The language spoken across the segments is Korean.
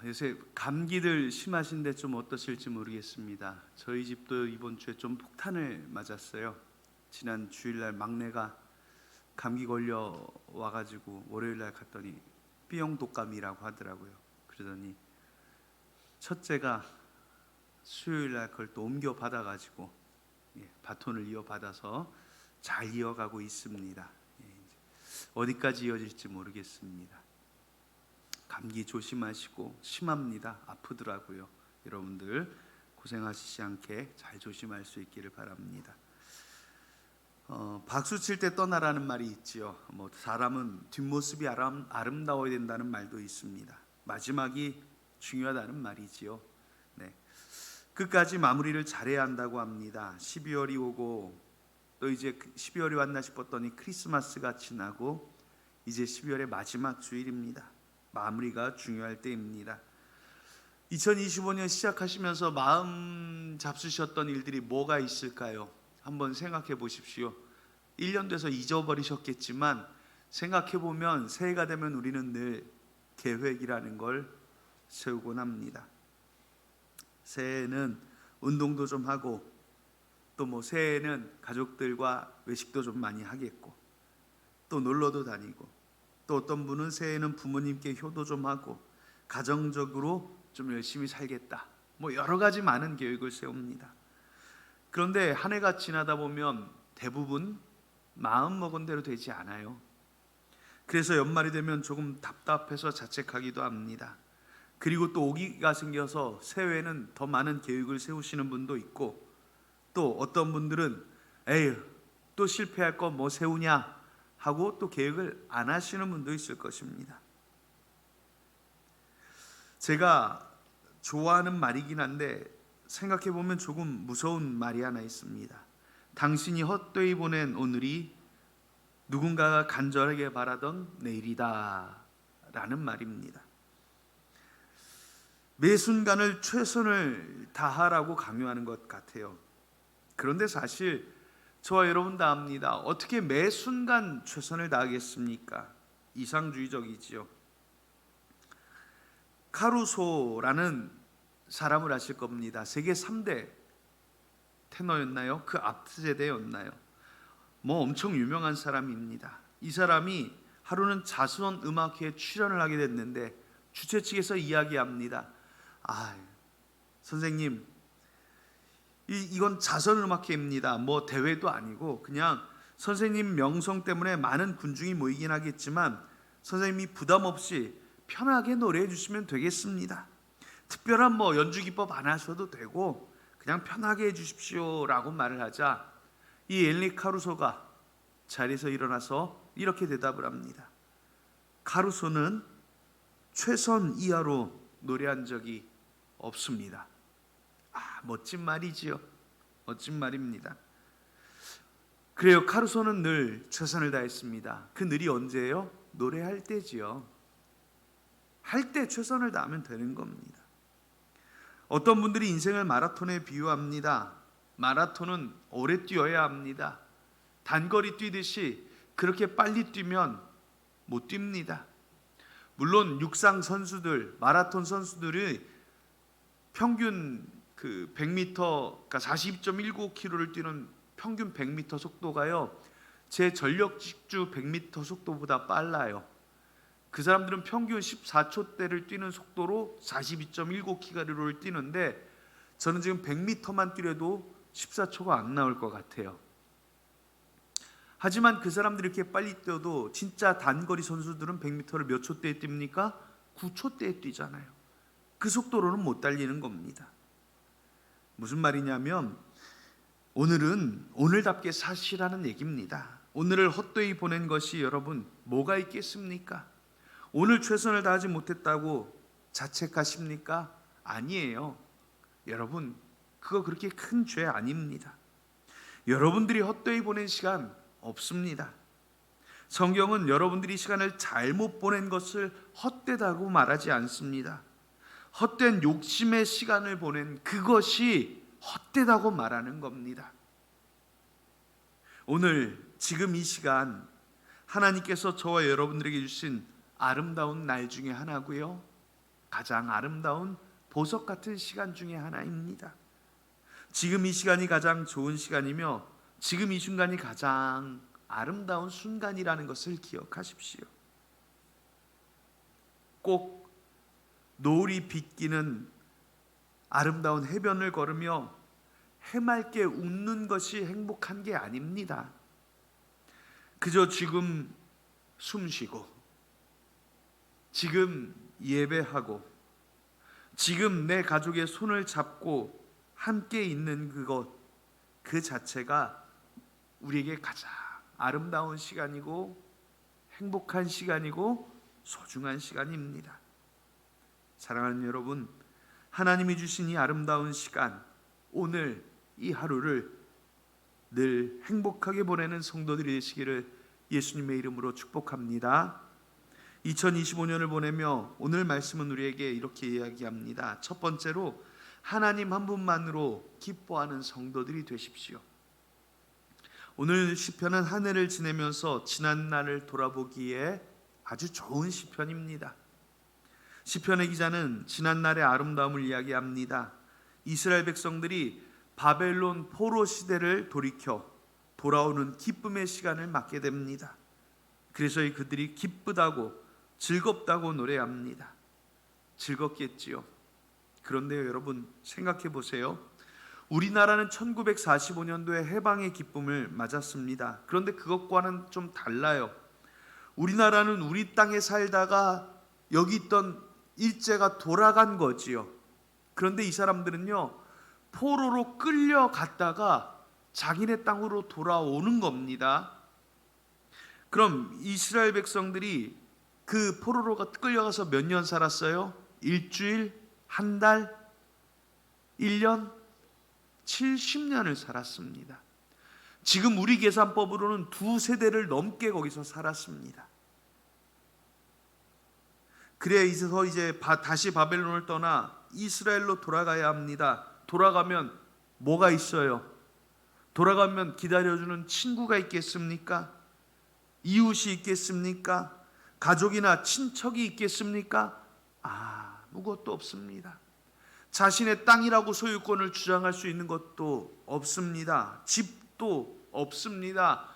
요새 감기들 심하신데 좀 어떠실지 모르겠습니다. 저희 집도 이번 주에 좀 폭탄을 맞았어요. 지난 주일날 막내가 감기 걸려 와가지고 월요일날 갔더니 B형 독감이라고 하더라고요. 그러더니 첫째가 수요일날 그걸 또 옮겨 받아가지고 바톤을 이어받아서 잘 이어가고 있습니다. 어디까지 이어질지 모르겠습니다. 감기 조심하시고, 심합니다. 아프더라고요. 여러분들 고생하시지 않게 잘 조심할 수 있기를 바랍니다. 박수 칠 때 떠나라는 말이 있지요. 사람은 뒷모습이 아름다워야 된다는 말도 있습니다. 마지막이 중요하다는 말이지요. 끝까지 마무리를 잘해야 한다고 합니다. 12월이 오고 또 이제 12월이 왔나 싶었더니 크리스마스가 지나고 이제 12월의 마지막 주일입니다. 마무리가 중요할 때입니다. 2025년 시작하시면서 마음 잡수셨던 일들이 뭐가 있을까요? 한번 생각해 보십시오. 1년 돼서 잊어버리셨겠지만 생각해 보면 새해가 되면 우리는 늘 계획이라는 걸 세우곤 합니다. 새해에는 운동도 좀 하고 또 새해에는 가족들과 외식도 좀 많이 하겠고 또 놀러도 다니고 또 어떤 분은 새해에는 부모님께 효도 좀 하고 가정적으로 좀 열심히 살겠다. 여러 가지 많은 계획을 세웁니다. 그런데 한 해가 지나다 보면 대부분 마음 먹은 대로 되지 않아요. 그래서 연말이 되면 조금 답답해서 자책하기도 합니다. 그리고 또 오기가 생겨서 새해에는 더 많은 계획을 세우시는 분도 있고 또 어떤 분들은 에휴 또 실패할 거 뭐 세우냐 하고 또 계획을 안 하시는 분도 있을 것입니다. 제가 좋아하는 말이긴 한데 생각해 보면 조금 무서운 말이 하나 있습니다. 당신이 헛되이 보낸 오늘이 누군가가 간절하게 바라던 내일이다 라는 말입니다. 매 순간을 최선을 다하라고 강요하는 것 같아요. 그런데 사실 저와 여러분 다 압니다. 어떻게 매 순간 최선을 다하겠습니까? 이상주의적이지요. 카루소라는 사람을 아실 겁니다. 세계 3대 테너였나요? 그 앞 세대였나요? 엄청 유명한 사람입니다. 이 사람이 하루는 자선 음악회에 출연을 하게 됐는데 주최 측에서 이야기합니다. 선생님, 이건 자선음악회입니다. 대회도 아니고 그냥 선생님 명성 때문에 많은 군중이 모이긴 하겠지만 선생님이 부담 없이 편하게 노래해 주시면 되겠습니다. 특별한 연주 기법 안 하셔도 되고 그냥 편하게 해 주십시오 라고 말을 하자 이 엘리 카루소가 자리에서 일어나서 이렇게 대답을 합니다. 카루소는 최선 이하로 노래한 적이 없습니다. 멋진 말이지요. 멋진 말입니다. 그래요. 카루소는 늘 최선을 다했습니다. 그 늘이 언제예요? 노래할 때지요. 할 때 최선을 다하면 되는 겁니다. 어떤 분들이 인생을 마라톤에 비유합니다. 마라톤은 오래 뛰어야 합니다. 단거리 뛰듯이 그렇게 빨리 뛰면 못 뜁니다. 물론 육상 선수들, 마라톤 선수들이 평균 100m, 그러니까 42.19km를 뛰는 평균 100m 속도가요, 제 전력 직주 100m 속도보다 빨라요. 그 사람들은 평균 14초대를 뛰는 속도로 42.19km를 뛰는데 저는 지금 100m만 뛰려도 14초가 안 나올 것 같아요. 하지만 그 사람들이 이렇게 빨리 뛰어도 진짜 단거리 선수들은 100m를 몇 초대에 뜁니까? 9초대에 뛰잖아요. 그 속도로는 못 달리는 겁니다. 무슨 말이냐면 오늘은 오늘답게 사시라는 얘기입니다. 오늘을 헛되이 보낸 것이 여러분 뭐가 있겠습니까? 오늘 최선을 다하지 못했다고 자책하십니까? 아니에요. 여러분 그거 그렇게 큰 죄 아닙니다. 여러분들이 헛되이 보낸 시간 없습니다. 성경은 여러분들이 시간을 잘못 보낸 것을 헛되다고 말하지 않습니다. 헛된 욕심의 시간을 보낸 그것이 헛되다고 말하는 겁니다. 오늘 지금 이 시간 하나님께서 저와 여러분들에게 주신 아름다운 날 중에 하나고요, 가장 아름다운 보석 같은 시간 중에 하나입니다. 지금 이 시간이 가장 좋은 시간이며 지금 이 순간이 가장 아름다운 순간이라는 것을 기억하십시오. 꼭 노을이 비끼는 아름다운 해변을 걸으며 해맑게 웃는 것이 행복한 게 아닙니다. 그저 지금 숨 쉬고, 지금 예배하고, 지금 내 가족의 손을 잡고 함께 있는 그것, 그 자체가 우리에게 가장 아름다운 시간이고 행복한 시간이고 소중한 시간입니다. 사랑하는 여러분, 하나님이 주신 이 아름다운 시간, 오늘 이 하루를 늘 행복하게 보내는 성도들이 되시기를 예수님의 이름으로 축복합니다. 2025년을 보내며 오늘 말씀은 우리에게 이렇게 이야기합니다. 첫 번째로, 하나님 한 분만으로 기뻐하는 성도들이 되십시오. 오늘 시편은 한 해를 지내면서 지난 날을 돌아보기에 아주 좋은 시편입니다. 시편의 기자는 지난 날의 아름다움을 이야기합니다. 이스라엘 백성들이 바벨론 포로 시대를 돌이켜 돌아오는 기쁨의 시간을 맞게 됩니다. 그래서 그들이 기쁘다고 즐겁다고 노래합니다. 즐겁겠지요. 그런데요, 여러분 생각해 보세요. 우리나라는 1945년도에 해방의 기쁨을 맞았습니다. 그런데 그것과는 좀 달라요. 우리나라는 우리 땅에 살다가 여기 있던 일제가 돌아간 거지요. 그런데 이 사람들은요, 포로로 끌려갔다가 자기네 땅으로 돌아오는 겁니다. 그럼 이스라엘 백성들이 그 포로로 끌려가서 몇 년 살았어요? 일주일? 한 달? 1년? 70년을 살았습니다. 지금 우리 계산법으로는 2세대를 넘게 거기서 살았습니다. 그래서 이제 다시 바벨론을 떠나 이스라엘로 돌아가야 합니다. 돌아가면 뭐가 있어요? 돌아가면 기다려주는 친구가 있겠습니까? 이웃이 있겠습니까? 가족이나 친척이 있겠습니까? 아무것도 없습니다. 자신의 땅이라고 소유권을 주장할 수 있는 것도 없습니다. 집도 없습니다.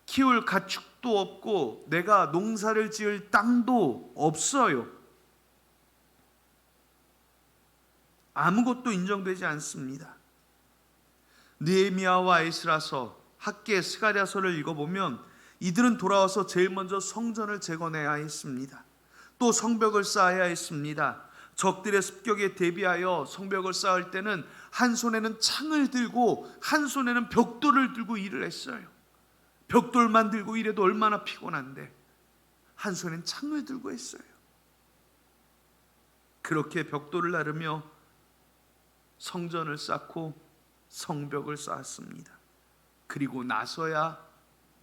키울 가축도 없고 내가 농사를 지을 땅도 없어요. 아무것도 인정되지 않습니다. 느헤미야와 에스라서, 학개, 스가랴서를 읽어보면 이들은 돌아와서 제일 먼저 성전을 재건해야 했습니다. 또 성벽을 쌓아야 했습니다. 적들의 습격에 대비하여 성벽을 쌓을 때는 한 손에는 창을 들고 한 손에는 벽돌을 들고 일을 했어요. 벽돌만 들고 일해도 얼마나 피곤한데 한 손엔 창을 들고 했어요. 그렇게 벽돌을 나르며 성전을 쌓고 성벽을 쌓았습니다. 그리고 나서야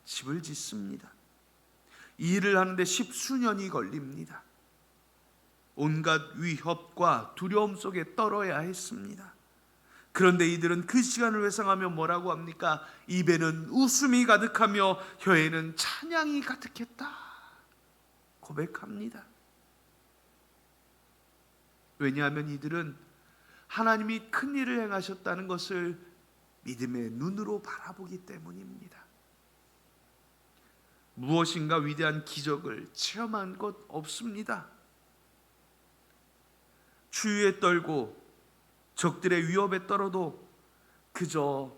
집을 짓습니다. 이 일을 하는데 10수년이 걸립니다. 온갖 위협과 두려움 속에 떨어야 했습니다. 그런데 이들은 그 시간을 회상하며 뭐라고 합니까? 입에는 웃음이 가득하며 혀에는 찬양이 가득했다 고백합니다. 왜냐하면 이들은 하나님이 큰 일을 행하셨다는 것을 믿음의 눈으로 바라보기 때문입니다. 무엇인가 위대한 기적을 체험한 것 없습니다. 추위에 떨고 적들의 위협에 떨어도 그저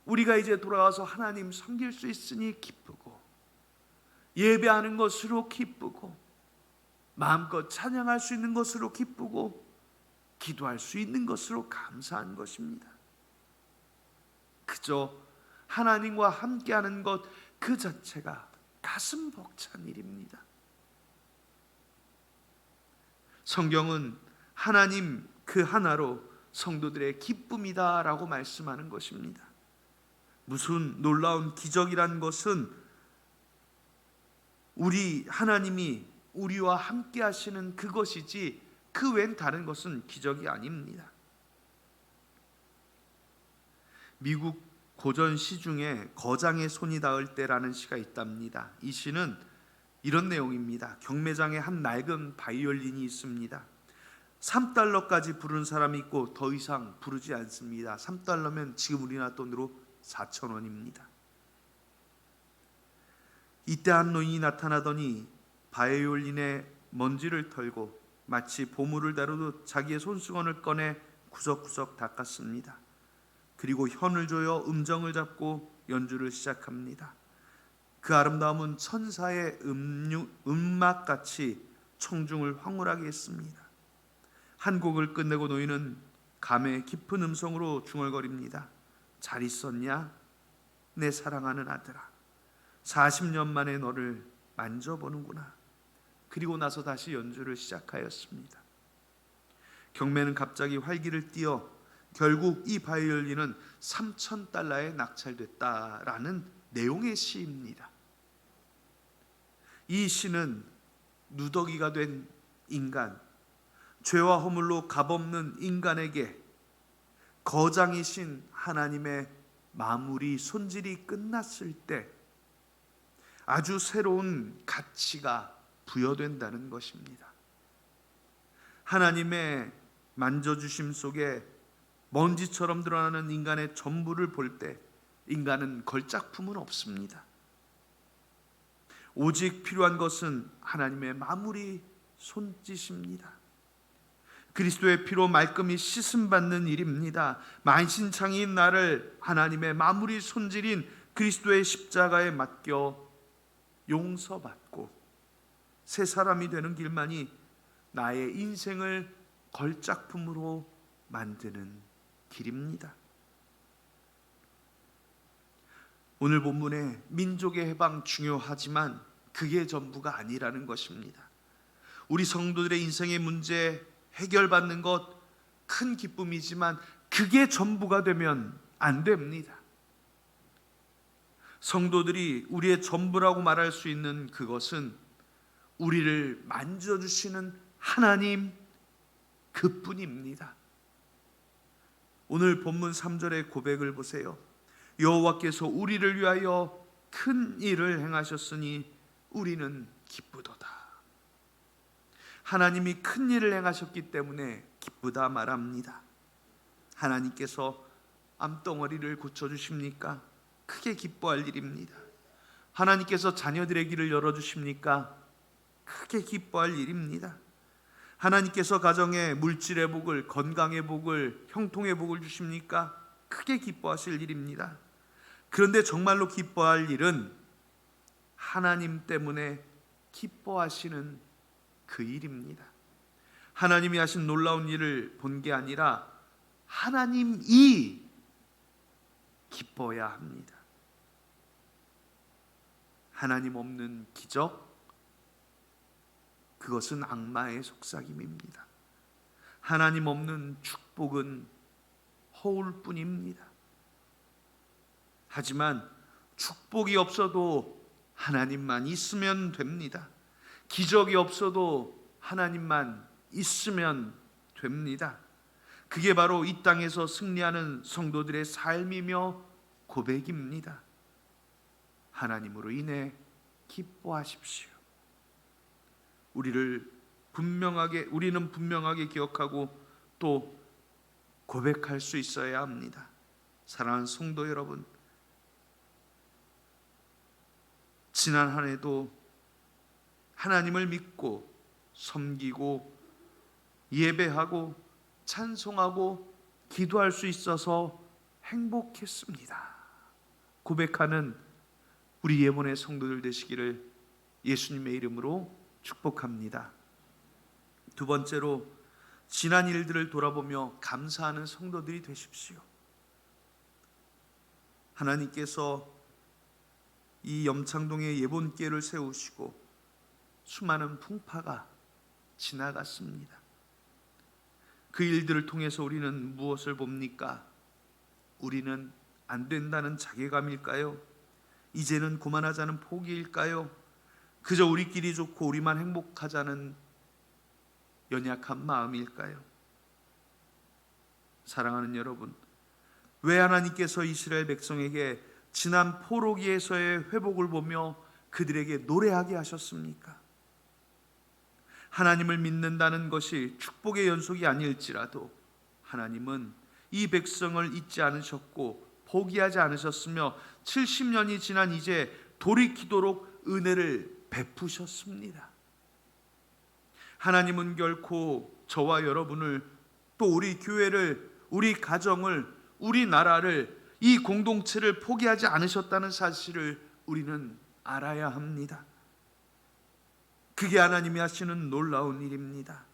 우리가 이제 돌아와서 하나님 섬길 수 있으니 기쁘고, 예배하는 것으로 기쁘고, 마음껏 찬양할 수 있는 것으로 기쁘고, 기도할 수 있는 것으로 감사한 것입니다. 그저 하나님과 함께하는 것 그 자체가 가슴 벅찬 일입니다. 성경은 하나님 그 하나로 성도들의 기쁨이다라고 말씀하는 것입니다. 무슨 놀라운 기적이란 것은 우리 하나님이 우리와 함께 하시는 그것이지 그 외엔 다른 것은 기적이 아닙니다. 미국 고전 시 중에 거장의 손이 닿을 때라는 시가 있답니다. 이 시는 이런 내용입니다. 경매장에 한 낡은 바이올린이 있습니다. 3달러까지 부르는 사람이 있고 더 이상 부르지 않습니다. 3달러면 지금 우리나라 돈으로 4,000원입니다. 이때 한 노인이 나타나더니 바이올린의 먼지를 털고 마치 보물을 다루듯 자기의 손수건을 꺼내 구석구석 닦았습니다. 그리고 현을 조여 음정을 잡고 연주를 시작합니다. 그 아름다움은 천사의 음악같이 청중을 황홀하게 했습니다. 한 곡을 끝내고 노인은 감의 깊은 음성으로 중얼거립니다. 잘 있었냐? 내 사랑하는 아들아. 40년 만에 너를 만져보는구나. 그리고 나서 다시 연주를 시작하였습니다. 경매는 갑자기 활기를 띠어 결국 이 바이올린은 3,000달러에 낙찰됐다라는 내용의 시입니다. 이 시는 누더기가 된 인간, 죄와 허물로 값없는 인간에게 거장이신 하나님의 마무리 손질이 끝났을 때 아주 새로운 가치가 부여된다는 것입니다. 하나님의 만져주심 속에 먼지처럼 드러나는 인간의 전부를 볼 때 인간은 걸작품은 없습니다. 오직 필요한 것은 하나님의 마무리 손짓입니다. 그리스도의 피로 말끔히 씻음받는 일입니다. 만신창이인 나를 하나님의 마무리 손질인 그리스도의 십자가에 맡겨 용서받고 새 사람이 되는 길만이 나의 인생을 걸작품으로 만드는 길입니다. 오늘 본문의 민족의 해방 중요하지만 그게 전부가 아니라는 것입니다. 우리 성도들의 인생의 문제 해결받는 것 큰 기쁨이지만 그게 전부가 되면 안 됩니다. 성도들이 우리의 전부라고 말할 수 있는 그것은 우리를 만져주시는 하나님 그뿐입니다. 오늘 본문 3절의 고백을 보세요. 여호와께서 우리를 위하여 큰 일을 행하셨으니 우리는 기쁘도다. 하나님이 큰 일을 행하셨기 때문에 기쁘다 말합니다. 하나님께서 암덩어리를 고쳐주십니까? 크게 기뻐할 일입니다. 하나님께서 자녀들의 길을 열어주십니까? 크게 기뻐할 일입니다. 하나님께서 가정에 물질의 복을, 건강의 복을, 형통의 복을 주십니까? 크게 기뻐하실 일입니다. 그런데 정말로 기뻐할 일은 하나님 때문에 기뻐하시는 그 일입니다. 하나님이 하신 놀라운 일을 본 게 아니라 하나님이 기뻐야 합니다. 하나님 없는 기적, 그것은 악마의 속삭임입니다. 하나님 없는 축복은 허울뿐입니다. 하지만 축복이 없어도 하나님만 있으면 됩니다. 기적이 없어도 하나님만 있으면 됩니다. 그게 바로 이 땅에서 승리하는 성도들의 삶이며 고백입니다. 하나님으로 인해 기뻐하십시오. 우리는 분명하게 기억하고 또 고백할 수 있어야 합니다. 사랑하는 성도 여러분, 지난 한 해도 하나님을 믿고 섬기고 예배하고 찬송하고 기도할 수 있어서 행복했습니다. 고백하는 우리 예본의 성도들 되시기를 예수님의 이름으로 축복합니다. 두 번째로, 지난 일들을 돌아보며 감사하는 성도들이 되십시오. 하나님께서 이 염창동에 예본교회를 세우시고 수많은 풍파가 지나갔습니다. 그 일들을 통해서 우리는 무엇을 봅니까? 우리는 안 된다는 자괴감일까요? 이제는 그만하자는 포기일까요? 그저 우리끼리 좋고 우리만 행복하자는 연약한 마음일까요? 사랑하는 여러분, 왜 하나님께서 이스라엘 백성에게 지난 포로기에서의 회복을 보며 그들에게 노래하게 하셨습니까? 하나님을 믿는다는 것이 축복의 연속이 아닐지라도 하나님은 이 백성을 잊지 않으셨고 포기하지 않으셨으며 70년이 지난 이제 돌이키도록 은혜를 베푸셨습니다. 하나님은 결코 저와 여러분을, 또 우리 교회를, 우리 가정을, 우리 나라를, 이 공동체를 포기하지 않으셨다는 사실을 우리는 알아야 합니다. 그게 하나님이 하시는 놀라운 일입니다.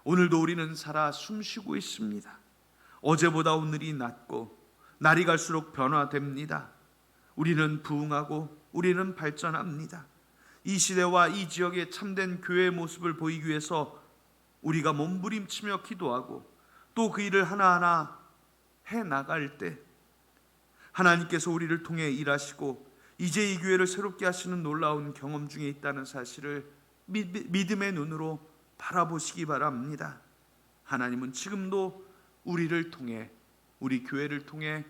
오늘도 우리는 살아 숨쉬고 있습니다. 어제보다 오늘이 낫고 날이 갈수록 변화됩니다. 우리는 부흥하고 우리는 발전합니다. 이 시대와 이 지역의 참된 교회의 모습을 보이기 위해서 우리가 몸부림치며 기도하고 또 그 일을 하나하나 해나갈 때 하나님께서 우리를 통해 일하시고 이제 이 교회를 새롭게 하시는 놀라운 경험 중에 있다는 사실을 믿음의 눈으로 바라보시기 바랍니다. 하나님은 지금도 우리를 통해, 우리 교회를 통해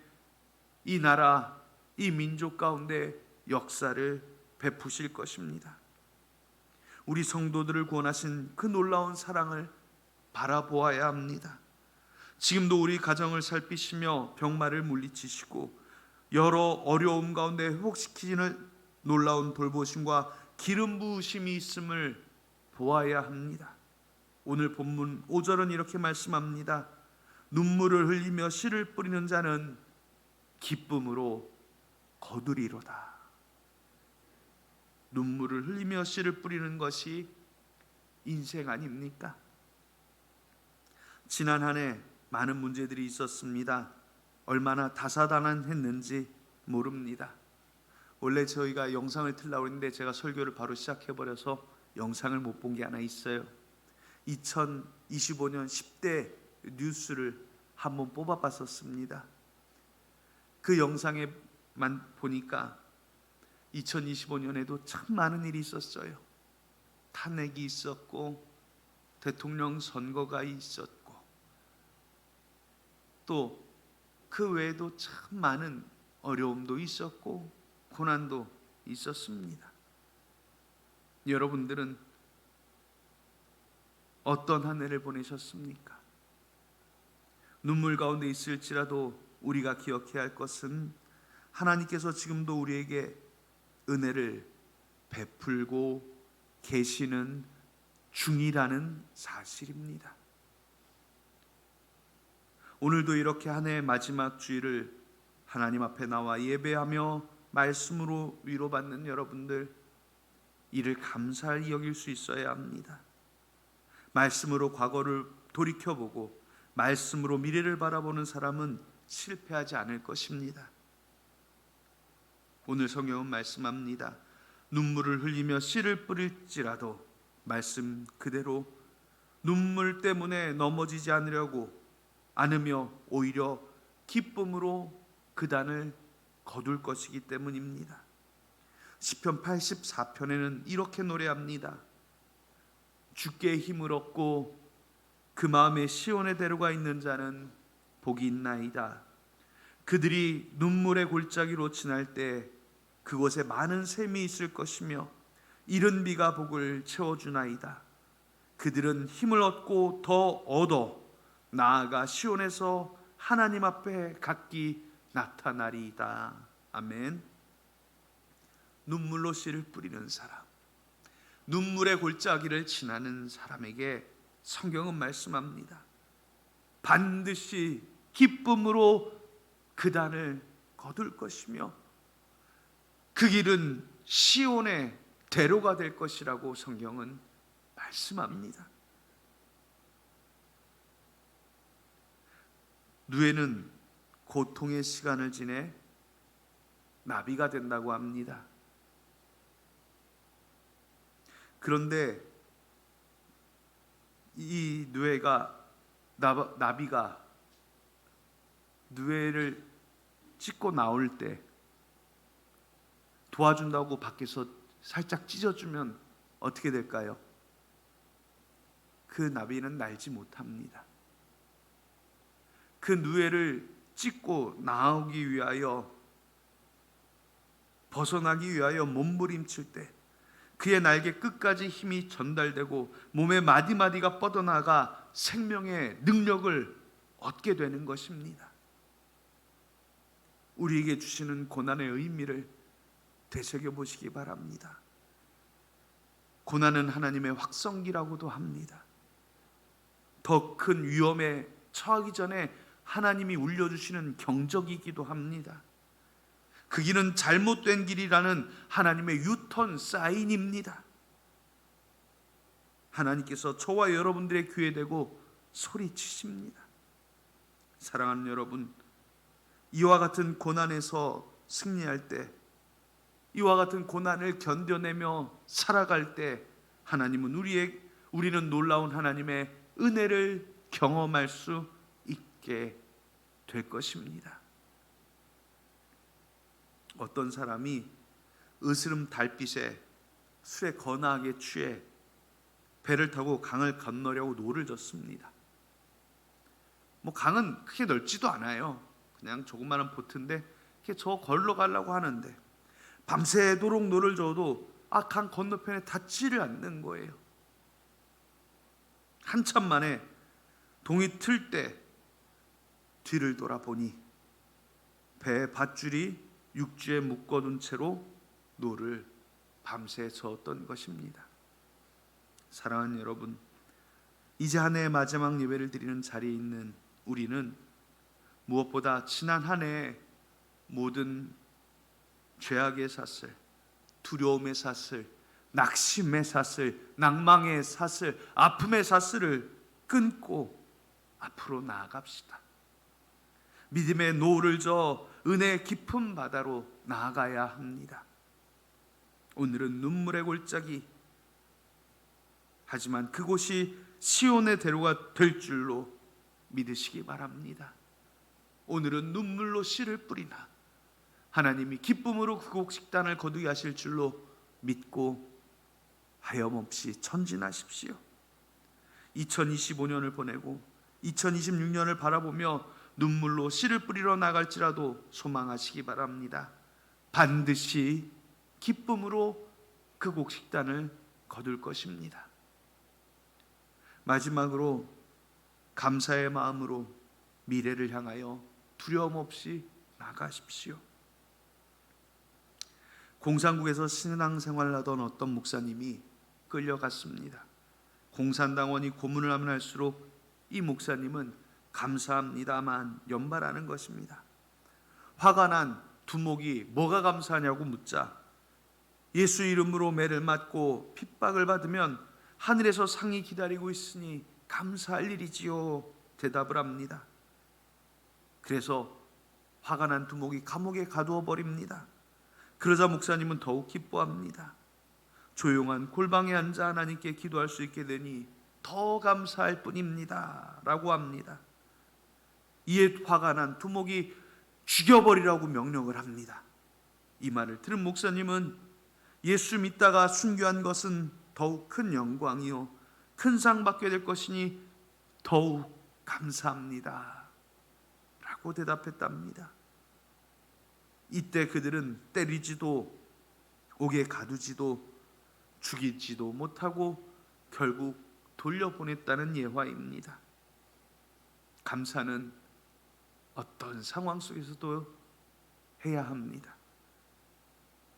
이 나라, 이 민족 가운데 역사를 베푸실 것입니다. 우리 성도들을 구원하신 그 놀라운 사랑을 바라보아야 합니다. 지금도 우리 가정을 살피시며 병마를 물리치시고 여러 어려움 가운데 회복시키는 놀라운 돌보심과 기름 부으심이 있음을 보아야 합니다. 오늘 본문 5절은 이렇게 말씀합니다. 눈물을 흘리며 씨를 뿌리는 자는 기쁨으로 거두리로다. 눈물을 흘리며 씨를 뿌리는 것이 인생 아닙니까? 지난 한 해 많은 문제들이 있었습니다. 얼마나 다사다난했는지 모릅니다. 원래 저희가 영상을 틀려고 했는데 제가 설교를 바로 시작해버려서 영상을 못 본 게 하나 있어요. 2025년 10대 뉴스를 한번 뽑아봤었습니다. 그 영상에만 보니까 2025년에도 참 많은 일이 있었어요. 탄핵이 있었고 대통령 선거가 있었고 또 그 외에도 참 많은 어려움도 있었고 고난도 있었습니다. 여러분들은 어떤 한 해를 보내셨습니까? 눈물 가운데 있을지라도 우리가 기억해야 할 것은 하나님께서 지금도 우리에게 은혜를 베풀고 계시는 중이라는 사실입니다. 오늘도 이렇게 한 해의 마지막 주일을 하나님 앞에 나와 예배하며 말씀으로 위로받는 여러분들, 이를 감사히 여길 수 있어야 합니다. 말씀으로 과거를 돌이켜보고 말씀으로 미래를 바라보는 사람은 실패하지 않을 것입니다. 오늘 성경은 말씀합니다. 눈물을 흘리며 씨를 뿌릴지라도 말씀 그대로 눈물 때문에 넘어지지 않으며 오히려 기쁨으로 그단을 거둘 것이기 때문입니다. 시편 84편에는 이렇게 노래합니다. 주께 힘을 얻고 그 마음에 시온에 데려가 있는 자는 복이 있나이다. 그들이 눈물의 골짜기로 지날 때 그곳에 많은 샘이 있을 것이며 이른 비가 복을 채워주나이다. 그들은 힘을 얻고 더 얻어 나아가 시온에서 하나님 앞에 각기 나타나리이다. 아멘. 눈물로 씨를 뿌리는 사람, 눈물의 골짜기를 지나는 사람에게 성경은 말씀합니다. 반드시 기쁨으로 그단을 거둘 것이며 그 길은 시온의 대로가 될 것이라고 성경은 말씀합니다. 누에는 고통의 시간을 지내 나비가 된다고 합니다. 그런데 이 나비가 누에를 찢고 나올 때 도와준다고 밖에서 살짝 찢어주면 어떻게 될까요? 그 나비는 날지 못합니다. 그 누에를 찢고 나오기 위하여, 벗어나기 위하여 몸부림칠 때 그의 날개 끝까지 힘이 전달되고 몸의 마디마디가 뻗어나가 생명의 능력을 얻게 되는 것입니다. 우리에게 주시는 고난의 의미를 되새겨 보시기 바랍니다. 고난은 하나님의 확성기라고도 합니다. 더 큰 위험에 처하기 전에 하나님이 울려주시는 경적이기도 합니다. 그 길은 잘못된 길이라는 하나님의 유턴 사인입니다. 하나님께서 저와 여러분들의 귀에 대고 소리치십니다. 사랑하는 여러분, 이와 같은 고난에서 승리할 때, 이와 같은 고난을 견뎌내며 살아갈 때 하나님은 우리는 놀라운 하나님의 은혜를 경험할 수 있게 될 것입니다. 어떤 사람이 으스름 달빛에 술에 거나하게 취해 배를 타고 강을 건너려고 노를 졌습니다. 강은 크게 넓지도 않아요. 그냥 조그마한 보트인데 이렇게 저 걸러가려고 하는데 밤새도록 노를 저어도 강 건너편에 닿지를 않는 거예요. 한참 만에 동이 틀 때 뒤를 돌아보니 배의 밧줄이 육지에 묶어둔 채로 노를 밤새 저었던 것입니다. 사랑하는 여러분, 이제 한 해의 마지막 예배를 드리는 자리에 있는 우리는 무엇보다 지난 한 해의 모든 죄악의 사슬, 두려움의 사슬, 낙심의 사슬, 낭망의 사슬, 아픔의 사슬을 끊고 앞으로 나아갑시다. 믿음의 노를 저어 은혜의 깊은 바다로 나아가야 합니다. 오늘은 눈물의 골짜기, 하지만 그곳이 시온의 대로가 될 줄로 믿으시기 바랍니다. 오늘은 눈물로 씨를 뿌리나 하나님이 기쁨으로 그곳 식단을 거두게 하실 줄로 믿고 하염없이 전진하십시오. 2025년을 보내고 2026년을 바라보며 눈물로 씨를 뿌리러 나갈지라도 소망하시기 바랍니다. 반드시 기쁨으로 그곳 식단을 거둘 것입니다. 마지막으로 감사의 마음으로 미래를 향하여 두려움 없이 나가십시오. 공산국에서 신앙생활을 하던 어떤 목사님이 끌려갔습니다. 공산당원이 고문을 하면 할수록 이 목사님은 감사합니다만 연발하는 것입니다. 화가 난 두목이 뭐가 감사하냐고 묻자 예수 이름으로 매를 맞고 핍박을 받으면 하늘에서 상이 기다리고 있으니 감사할 일이지요 대답을 합니다. 그래서 화가 난 두목이 감옥에 가두어 버립니다. 그러자 목사님은 더욱 기뻐합니다. 조용한 골방에 앉아 하나님께 기도할 수 있게 되니 더 감사할 뿐입니다 라고 합니다. 이에 화가 난 두목이 죽여버리라고 명령을 합니다. 이 말을 들은 목사님은 예수 믿다가 순교한 것은 더욱 큰 영광이요 큰 상 받게 될 것이니 더욱 감사합니다 라고 대답했답니다. 이때 그들은 때리지도 옥에 가두지도 죽이지도 못하고 결국 돌려보냈다는 예화입니다. 감사는 어떤 상황 속에서도 해야 합니다.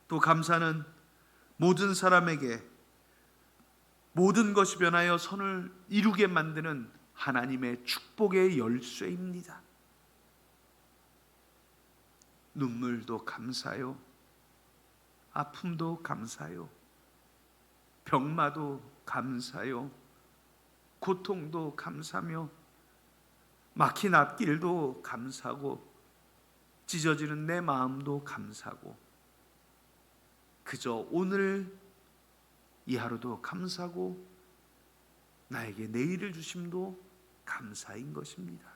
또 감사는 모든 사람에게 모든 것이 변하여 선을 이루게 만드는 하나님의 축복의 열쇠입니다. 눈물도 감사요, 아픔도 감사요, 병마도 감사요, 고통도 감사며 막힌 앞길도 감사고 찢어지는 내 마음도 감사고 그저 오늘 이 하루도 감사고 나에게 내일을 주심도 감사인 것입니다.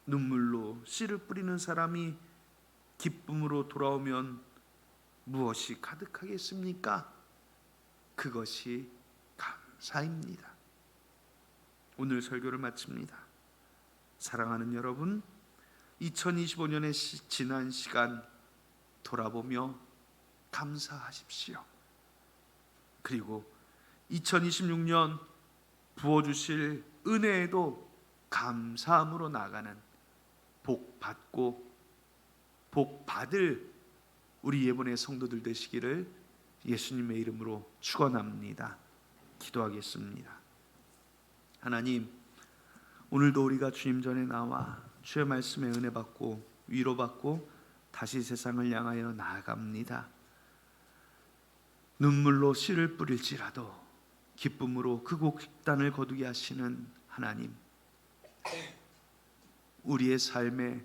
눈물로 씨를 뿌리는 사람이 기쁨으로 돌아오면 무엇이 가득하겠습니까? 그것이 감사입니다. 오늘 설교를 마칩니다. 사랑하는 여러분, 2025년의 지난 시간 돌아보며 감사하십시오. 그리고 2026년 부어주실 은혜에도 감사함으로 나가는 복 받고 복 받을 우리 예본의 성도들 되시기를 예수님의 이름으로 축원합니다. 기도하겠습니다. 하나님, 오늘도 우리가 주님 전에 나와 주의 말씀에 은혜 받고 위로받고 다시 세상을 향하여 나아갑니다. 눈물로 씨를 뿌릴지라도 기쁨으로 그 곡식단을 거두게 하시는 하나님, 우리의 삶에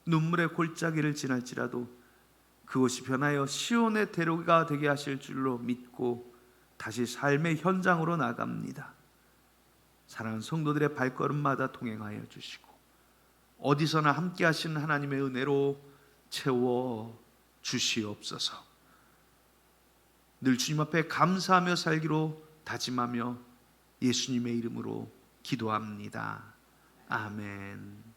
눈물의 골짜기를 지날지라도 그것이 변하여 시온의 대로가 되게 하실 줄로 믿고 다시 삶의 현장으로 나갑니다. 사랑하는 성도들의 발걸음마다 동행하여 주시고 어디서나 함께 하시는 하나님의 은혜로 채워 주시옵소서. 늘 주님 앞에 감사하며 살기로 다짐하며 예수님의 이름으로 기도합니다. 아멘.